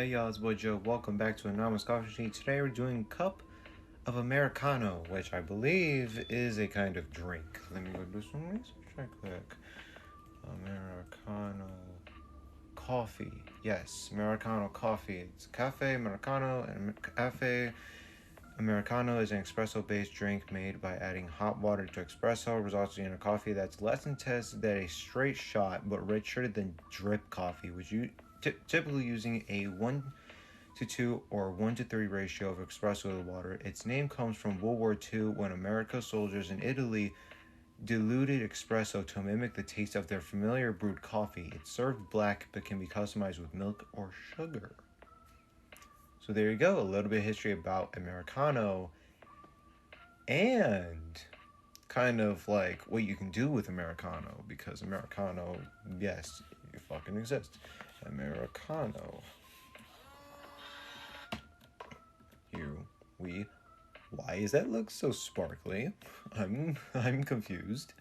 Hey y'all, it's boy Joe. Welcome back to Anomalous Coffee Machine. Today we're doing Cup of Americano, which I believe is a kind of drink. Let me go do some research right quick. Americano coffee. Yes, Americano coffee. It's cafe Americano, and cafe Americano is an espresso-based drink made by adding hot water to espresso, resulting in a coffee that's less intense than a straight shot, but richer than drip coffee, which you typically using a 1 to 2 or 1 to 3 ratio of espresso to water. Its name comes from World War II when American soldiers in Italy diluted espresso to mimic the taste of their familiar brewed coffee. It's served black but can be customized with milk or sugar. So there you go, a little bit of history about Americano and kind of like what you can do with Americano, because Americano, yes, you fucking exist. Americano. Why does that look so sparkly? I'm confused.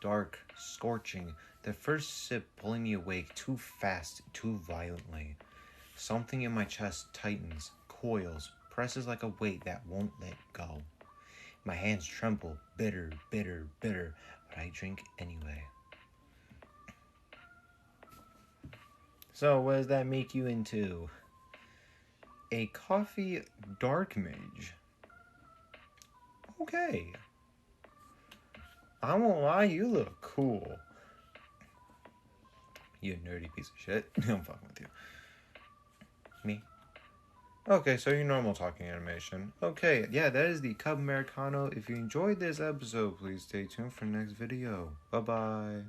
Dark, scorching, the first sip pulling me awake too fast, too violently. Something in my chest tightens, coils, presses like a weight that won't let go. My hands tremble, bitter, bitter, bitter, but I drink anyway. So what does that make you into? A coffee dark mage. Okay. I won't lie, you look cool. You nerdy piece of shit. I'm fucking with you. Me? Okay, so your normal talking animation. Okay, yeah, that is the Cup Americano. If you enjoyed this episode, please stay tuned for the next video. Bye-bye.